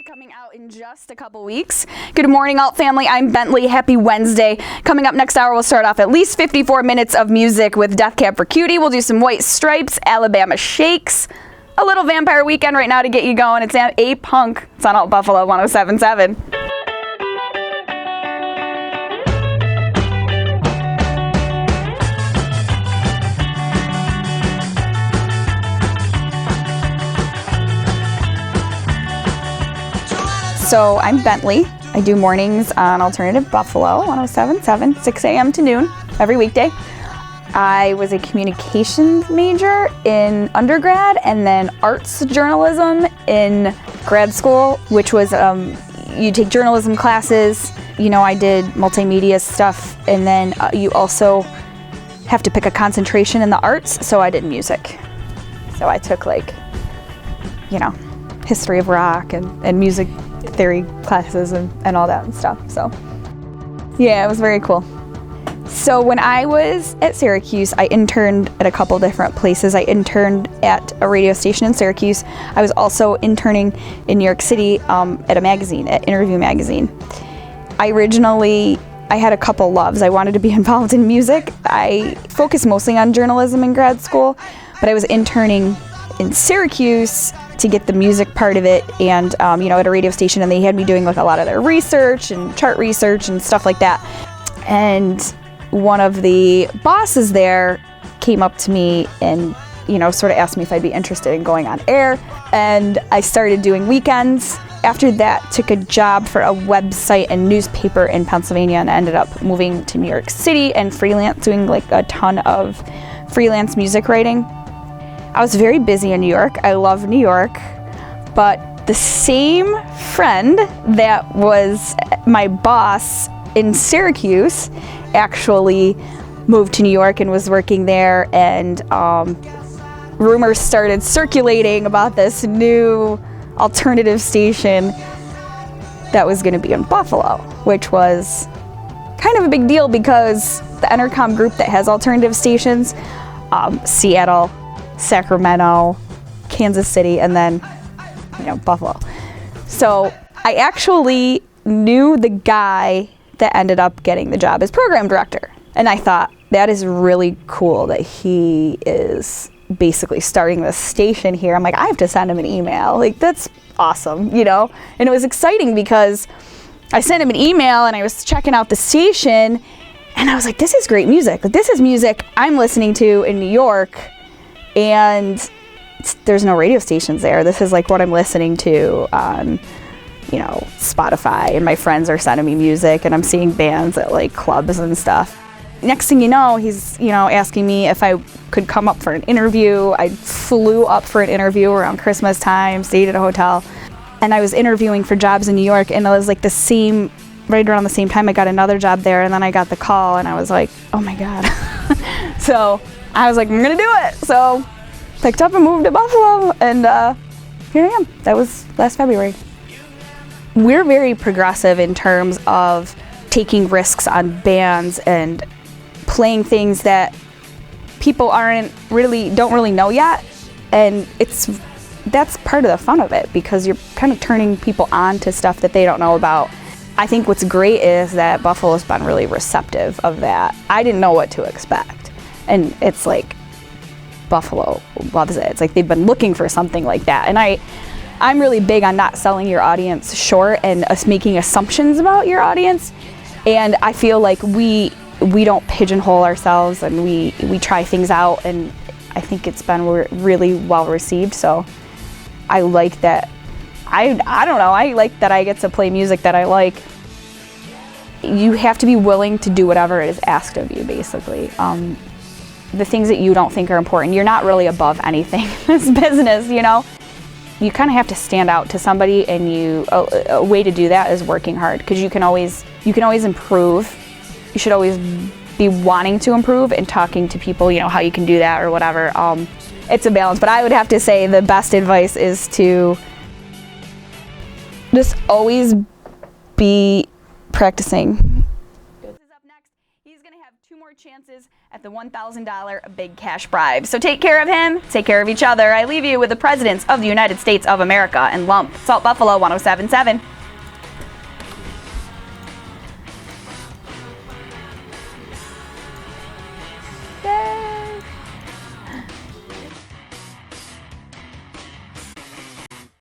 coming out in just a couple weeks. Good morning, alt family. I'm Bentley. Happy Wednesday. Coming up next hour, we'll start off at least 54 minutes of music with Death Cab for Cutie. We'll do some White Stripes, Alabama Shakes, a little Vampire Weekend right now to get you going. It's A Punk. It's on Alt Buffalo 107.7. So I'm Bentley. I do mornings on Alternative Buffalo 107.7, 6 a.m. to noon every weekday. I was a communications major in undergrad and then arts journalism in grad school, which was you take journalism classes. You know, I did multimedia stuff, and then you also have to pick a concentration in the arts, so I did music. So I took history of rock and music theory classes and all that and stuff. So yeah, it was very cool. So when I was at Syracuse, I interned at a couple different places. I interned at a radio station in Syracuse. I was also interning in New York City at a magazine, at Interview Magazine. I had a couple loves. I wanted to be involved in music. I focused mostly on journalism in grad school, but I was interning in Syracuse to get the music part of it, and at a radio station, and they had me doing a lot of their research and chart research and stuff like that. And one of the bosses there came up to me and sort of asked me if I'd be interested in going on air, and I started doing weekends. After that, took a job for a website and newspaper in Pennsylvania, and ended up moving to New York City and freelance, doing a ton of freelance music writing. I was very busy in New York. I love New York, but the same friend that was my boss in Syracuse actually moved to New York and was working there, and rumors started circulating about this new alternative station that was going to be in Buffalo, which was kind of a big deal because the Entercom group that has alternative stations, Seattle, Sacramento, Kansas City, and then Buffalo. So I actually knew the guy that ended up getting the job as program director, and I thought that is really cool that he is basically starting this station here. I'm like, I have to send him an email. That's awesome, And it was exciting because I sent him an email and I was checking out the station, and I was like, this is great music. This is music I'm listening to in New York, and there's no radio stations there. This is what I'm listening to on, Spotify, and my friends are sending me music, and I'm seeing bands at clubs and stuff. Next thing you know, he's, asking me if I could come up for an interview. I flew up for an interview around Christmas time, stayed at a hotel, and I was interviewing for jobs in New York, and it was right around the same time I got another job there, and then I got the call, and I was like, oh my God. So I was like, I'm gonna do it. So picked up and moved to Buffalo, and here I am. That was last February. We're very progressive in terms of taking risks on bands and playing things that people don't really know yet, and that's part of the fun of it, because you're kind of turning people on to stuff that they don't know about. I think what's great is that Buffalo's been really receptive of that. I didn't know what to expect, and it's Buffalo loves it. It's they've been looking for something like that, and I'm really big on not selling your audience short and us making assumptions about your audience. And I feel like we don't pigeonhole ourselves, and we try things out, and I think it's been really well received. So I like that. I don't know, I like that I get to play music that I like. You have to be willing to do whatever is asked of you, basically. The things that you don't think are important, you're not really above anything in this business, You kind of have to stand out to somebody, and a way to do that is working hard, because you can always improve. You should always be wanting to improve and talking to people, how you can do that or whatever. It's a balance, but I would have to say the best advice is to just always be practicing. This is up next. He's going to have 2 more chances at the $1,000 big cash bribe. So take care of him, take care of each other. I leave you with the presidents of the United States of America and Lump. Salt Buffalo 107.7.